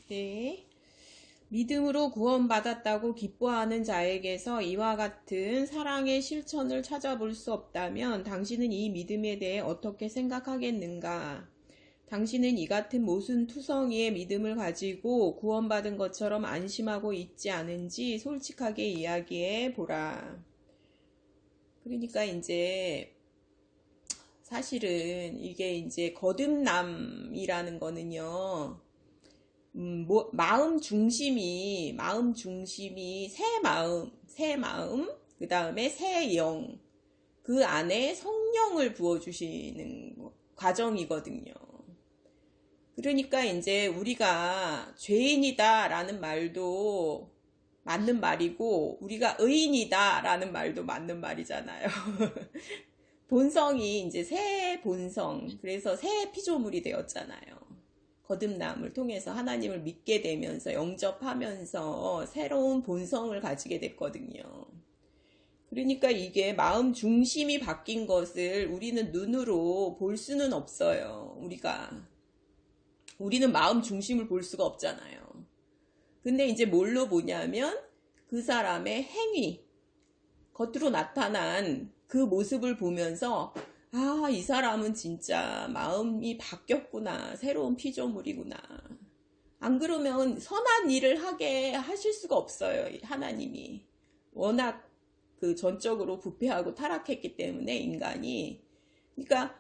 네. 믿음으로 구원받았다고 기뻐하는 자에게서 이와 같은 사랑의 실천을 찾아볼 수 없다면 당신은 이 믿음에 대해 어떻게 생각하겠는가? 당신은 이 같은 모순투성이의 믿음을 가지고 구원받은 것처럼 안심하고 있지 않은지 솔직하게 이야기해 보라. 그러니까 이제 사실은 이게 이제 거듭남이라는 거는요. 마음 중심이 새 마음, 그 다음에 새 영, 그 안에 성령을 부어주시는 과정이거든요. 그러니까 이제 우리가 죄인이다라는 말도 맞는 말이고, 우리가 의인이다라는 말도 맞는 말이잖아요. 본성이 이제 새 본성, 그래서 새 피조물이 되었잖아요. 거듭남을 통해서 하나님을 믿게 되면서 영접하면서 새로운 본성을 가지게 됐거든요. 그러니까 이게 마음 중심이 바뀐 것을 우리는 눈으로 볼 수는 없어요. 우리는 마음 중심을 볼 수가 없잖아요. 근데 이제 뭘로 보냐면 그 사람의 행위, 겉으로 나타난 그 모습을 보면서 아, 이 사람은 진짜 마음이 바뀌었구나. 새로운 피조물이구나. 안 그러면 선한 일을 하게 하실 수가 없어요. 하나님이. 워낙 그 전적으로 부패하고 타락했기 때문에 인간이. 그러니까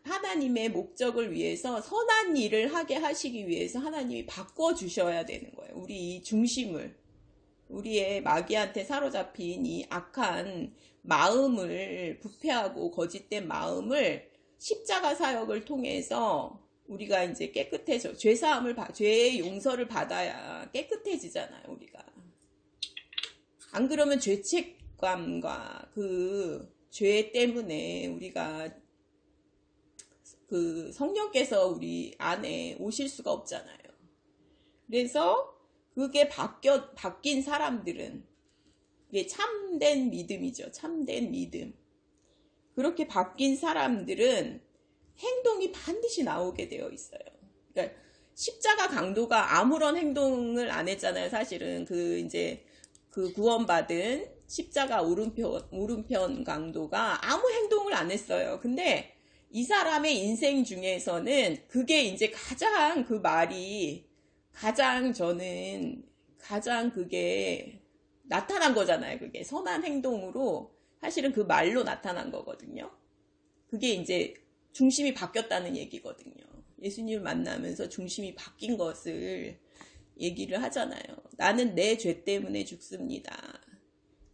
하나님의 목적을 위해서 선한 일을 하게 하시기 위해서 하나님이 바꿔주셔야 되는 거예요. 우리 이 중심을. 우리의 마귀한테 사로잡힌 이 악한 마음을, 부패하고 거짓된 마음을 십자가 사역을 통해서 우리가 이제 깨끗해져, 죄의 용서를 받아야 깨끗해지잖아요, 우리가. 안 그러면 죄책감과 그 죄 때문에 우리가 그 성령께서 우리 안에 오실 수가 없잖아요. 그래서 그게 바뀐 사람들은 이게 참된 믿음이죠. 참된 믿음. 그렇게 바뀐 사람들은 행동이 반드시 나오게 되어 있어요. 그러니까 십자가 강도가 아무런 행동을 안 했잖아요. 사실은 그 구원받은 십자가 오른편 강도가 아무 행동을 안 했어요. 근데 이 사람의 인생 중에서는 그게 이제 가장 그 말이 가장 그게 나타난 거잖아요. 그게 선한 행동으로 사실은 그 말로 나타난 거거든요. 그게 이제 중심이 바뀌었다는 얘기거든요. 예수님을 만나면서 중심이 바뀐 것을 얘기를 하잖아요. 나는 내 죄 때문에 죽습니다.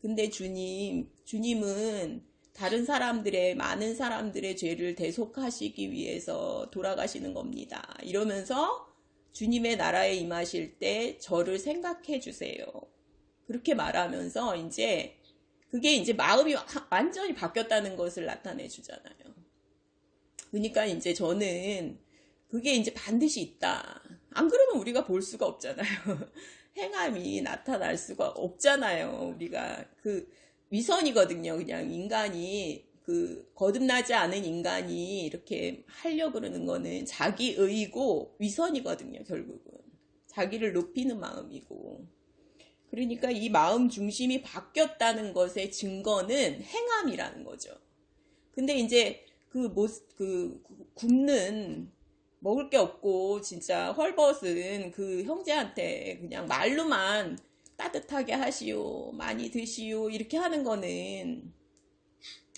근데 주님은 많은 사람들의 죄를 대속하시기 위해서 돌아가시는 겁니다. 이러면서 주님의 나라에 임하실 때 저를 생각해 주세요. 그렇게 말하면서 그게 이제 마음이 완전히 바뀌었다는 것을 나타내 주잖아요. 그러니까 이제 저는 그게 이제 반드시 있다. 안 그러면 우리가 볼 수가 없잖아요. 행함이 나타날 수가 없잖아요. 우리가 그 위선이거든요. 그냥 인간이 거듭나지 않은 인간이 이렇게 하려고 그러는 거는 자기의이고 위선이거든요. 결국은 자기를 높이는 마음이고. 그러니까 이 마음 중심이 바뀌었다는 것의 증거는 행함이라는 거죠. 근데 이제 굶는 먹을 게 없고 진짜 헐벗은 그 형제한테 그냥 말로만 따뜻하게 하시오, 많이 드시오 이렇게 하는 거는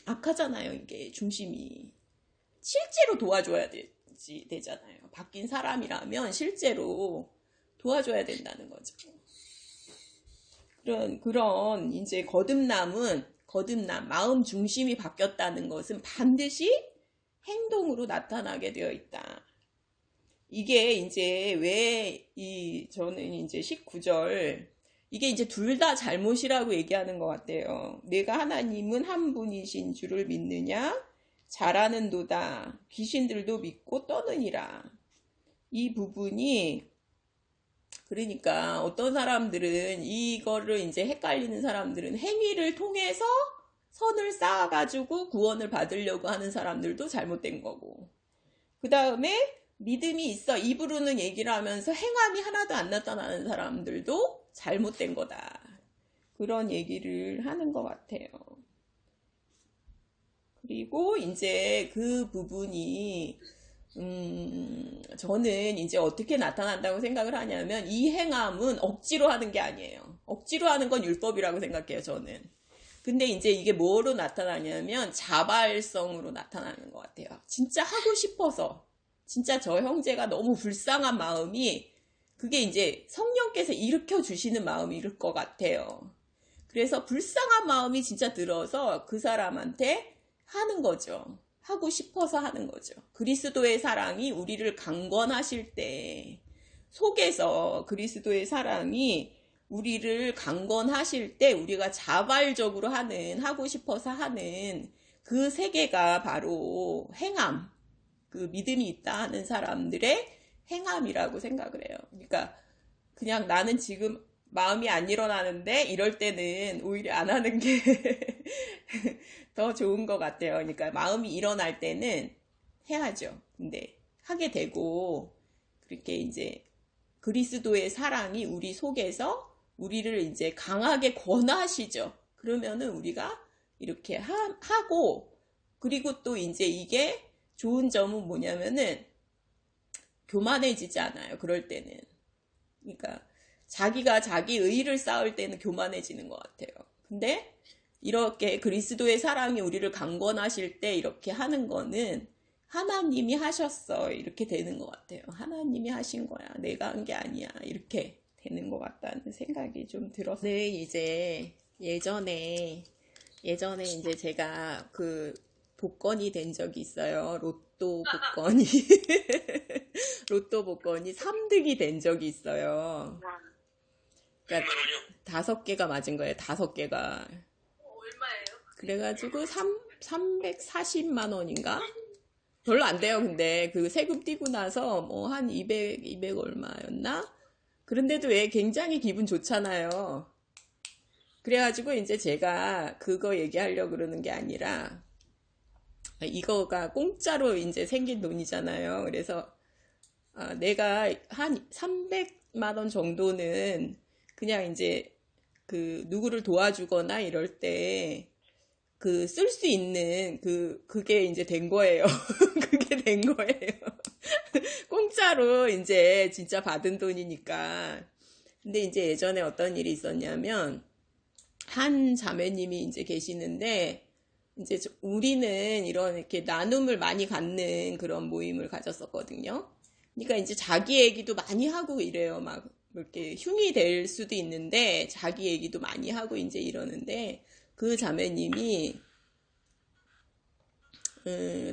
악하잖아요. 이게 중심이 실제로 도와줘야 되잖아요. 바뀐 사람이라면 실제로 도와줘야 된다는 거죠. 그런 이제 거듭남, 마음 중심이 바뀌었다는 것은 반드시 행동으로 나타나게 되어 있다. 이게 이제 저는 이제 19절, 이게 이제 둘 다 잘못이라고 얘기하는 것 같아요. 내가 하나님은 한 분이신 줄을 믿느냐? 잘하는도다. 귀신들도 믿고 떠느니라. 이 부분이, 그러니까 어떤 사람들은 이거를 이제 헷갈리는 사람들은 행위를 통해서 선을 쌓아가지고 구원을 받으려고 하는 사람들도 잘못된 거고, 그 다음에 믿음이 있어. 입으로는 얘기를 하면서 행함이 하나도 안 나타나는 사람들도 잘못된 거다. 그런 얘기를 하는 것 같아요. 그리고 이제 그 부분이 저는 이제 어떻게 나타난다고 생각을 하냐면 이 행함은 억지로 하는 게 아니에요. 억지로 하는 건 율법이라고 생각해요, 저는. 근데 이제 이게 뭐로 나타나냐면 자발성으로 나타나는 것 같아요. 진짜 하고 싶어서, 진짜 저 형제가 너무 불쌍한 마음이 그게 이제 성령께서 일으켜 주시는 마음일 것 같아요. 그래서 불쌍한 마음이 진짜 들어서 그 사람한테 하는 거죠. 하고 싶어서 하는 거죠. 그리스도의 사랑이 우리를 강권하실 때, 속에서 그리스도의 사랑이 우리를 강권하실 때 우리가 자발적으로 하고 싶어서 하는 그 세계가 바로 행함, 그 믿음이 있다 하는 사람들의 행함이라고 생각을 해요. 그러니까 그냥 나는 지금 마음이 안 일어나는데 이럴 때는 오히려 안 하는 게 더 좋은 것 같아요. 그러니까 마음이 일어날 때는 해야죠. 근데 하게 되고 그렇게 이제 그리스도의 사랑이 우리 속에서 우리를 이제 강하게 권하시죠. 그러면은 우리가 이렇게 하고 그리고 또 이제 이게 좋은 점은 뭐냐면은 교만해지지 않아요. 그럴 때는. 그러니까 자기가 자기 의의를 쌓을 때는 교만해지는 것 같아요. 근데 이렇게 그리스도의 사랑이 우리를 강권하실 때 이렇게 하는 거는 하나님이 하셨어. 이렇게 되는 것 같아요. 하나님이 하신 거야. 내가 한 게 아니야. 이렇게 되는 것 같다는 생각이 좀 들어서. 네, 이제 예전에 이제 제가 그 복권이 된 적이 있어요. 로또 복권이. 로또 복권이 3등이 된 적이 있어요. 그러니까 5개가 맞은 거예요. 5개가. 얼마예요? 그래가지고 340만 원인가? 별로 안 돼요. 근데 그 세금 떼고 나서 뭐 한 200 얼마였나? 그런데도 왜 굉장히 기분 좋잖아요. 그래가지고 이제 제가 그거 얘기하려고 그러는 게 아니라 이거가 공짜로 이제 생긴 돈이잖아요. 그래서 내가 한 300만 원 정도는 그냥 이제 그 누구를 도와주거나 이럴 때 그 쓸 수 있는 그게 이제 된 거예요. 그게 된 거예요. 공짜로 이제 진짜 받은 돈이니까. 근데 이제 예전에 어떤 일이 있었냐면 한 자매님이 이제 계시는데 이제 우리는 이런 이렇게 나눔을 많이 갖는 그런 모임을 가졌었거든요. 그러니까 이제 자기 얘기도 많이 하고 이래요. 막 이렇게 흉이 될 수도 있는데 자기 얘기도 많이 하고 이제 이러는데 그 자매님이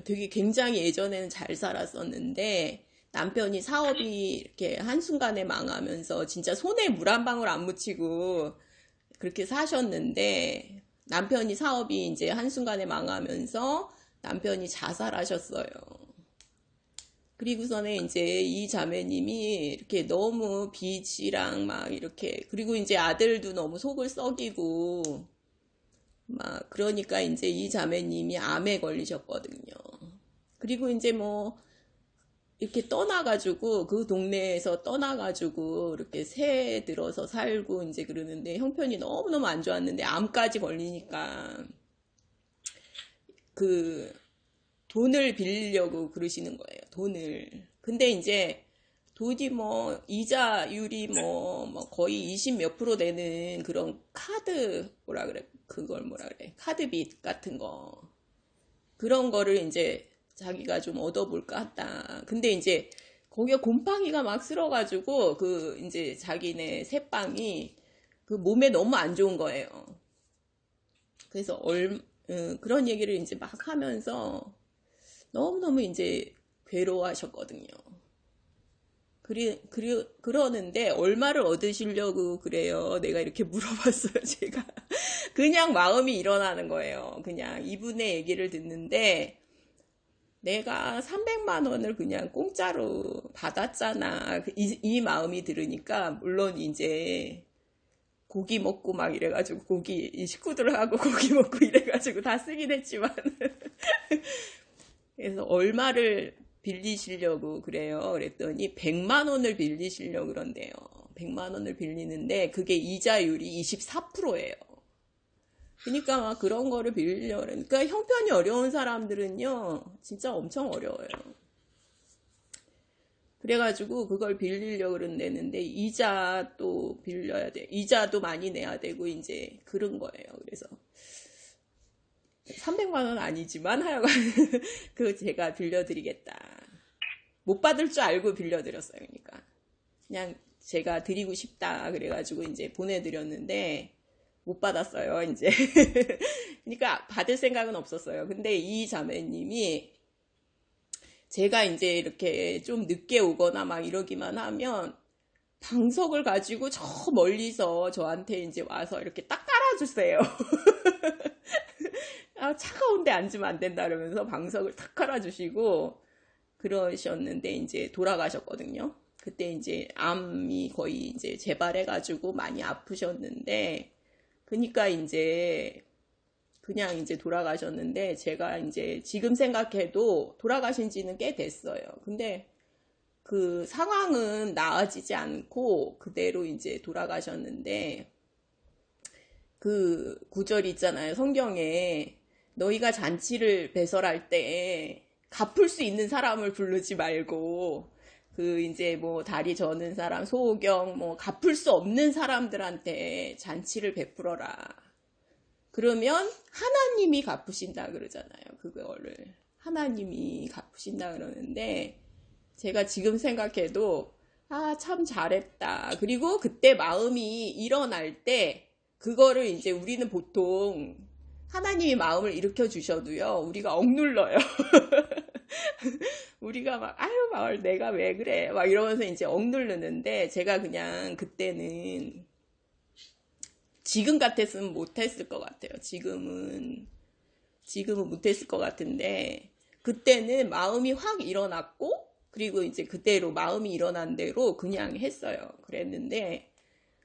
되게 굉장히 예전에는 잘 살았었는데 남편이 사업이 이렇게 한순간에 망하면서 진짜 손에 물 한 방울 안 묻히고 그렇게 사셨는데 남편이 사업이 이제 한순간에 망하면서 남편이 자살하셨어요. 그리고서는 이제 이 자매님이 이렇게 너무 빚이랑 막 이렇게 그리고 이제 아들도 너무 속을 썩이고 막 그러니까 이제 이 자매님이 암에 걸리셨거든요. 그리고 이제 뭐 이렇게 떠나가지고 그 동네에서 떠나가지고 이렇게 새 들어서 살고 이제 그러는데 형편이 너무너무 안 좋았는데 암까지 걸리니까 그 돈을 빌리려고 그러시는 거예요. 돈을. 근데 이제 돈이 뭐 이자율이 뭐 거의 20 몇 프로 되는 그런 카드 뭐라 그래? 그걸 뭐라 그래? 카드빚 같은 거. 그런 거를 이제 자기가 좀 얻어볼까 했다. 근데 이제 거기가 곰팡이가 막 쓸어가지고 그 이제 자기네 새빵이 그 몸에 너무 안 좋은 거예요. 그래서 그런 얘기를 이제 막 하면서 너무너무 이제 괴로워하셨거든요. 그러는데 얼마를 얻으시려고 그래요? 내가 이렇게 물어봤어요, 제가. 그냥 마음이 일어나는 거예요. 그냥 이분의 얘기를 듣는데 내가 300만 원을 그냥 공짜로 받았잖아. 이 마음이 들으니까 물론 이제 고기 먹고 막 이래가지고 이 식구들하고 고기 먹고 이래가지고 다 쓰긴 했지만 그래서 얼마를 빌리시려고 그래요. 그랬더니 100만 원을 빌리시려고 그런대요. 100만 원을 빌리는데 그게 이자율이 24%예요. 그러니까 막 그런 거를 빌리려고 그러니까 형편이 어려운 사람들은요. 진짜 엄청 어려워요. 그래가지고 그걸 빌리려고 그런다는데 이자 또 빌려야 돼. 이자도 많이 내야 되고 이제 그런 거예요. 그래서 300만 원 아니지만 하여간 그 제가 빌려드리겠다. 못 받을 줄 알고 빌려드렸어요. 그러니까 그냥 제가 드리고 싶다 그래가지고 이제 보내드렸는데 못 받았어요. 이제 그러니까 받을 생각은 없었어요. 근데 이 자매님이 제가 이제 이렇게 좀 늦게 오거나 막 이러기만 하면 방석을 가지고 저 멀리서 저한테 이제 와서 이렇게 딱 깔아주세요. 아, 차가운데 앉으면 안 된다 그러면서 방석을 탁 깔아주시고 그러셨는데 이제 돌아가셨거든요. 그때 이제 암이 거의 이제 재발해가지고 많이 아프셨는데 그러니까 이제 그냥 이제 돌아가셨는데 제가 이제 지금 생각해도 돌아가신 지는 꽤 됐어요. 근데 그 상황은 나아지지 않고 그대로 이제 돌아가셨는데 그 구절 있잖아요. 성경에 너희가 잔치를 배설할 때 갚을 수 있는 사람을 부르지 말고 그 이제 뭐 다리 저는 사람, 소경 뭐 갚을 수 없는 사람들한테 잔치를 베풀어라. 그러면 하나님이 갚으신다 그러잖아요. 그거를 하나님이 갚으신다 그러는데 제가 지금 생각해도 아, 참 잘했다. 그리고 그때 마음이 일어날 때 그거를 이제 우리는 보통 하나님이 마음을 일으켜 주셔도요. 우리가 억눌러요. 우리가 막 아유 막 내가 왜 그래 막 이러면서 이제 억누르는데 제가 그냥 그때는 지금 같았으면 못했을 것 같아요. 지금은 못했을 것 같은데 그때는 마음이 확 일어났고 그리고 이제 그대로 마음이 일어난 대로 그냥 했어요. 그랬는데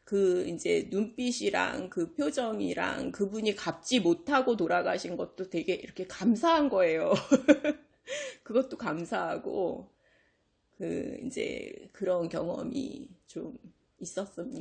그 이제 눈빛이랑 그 표정이랑 그분이 갚지 못하고 돌아가신 것도 되게 이렇게 감사한 거예요. 그것도 감사하고 그 이제 그런 경험이 좀 있었습니다.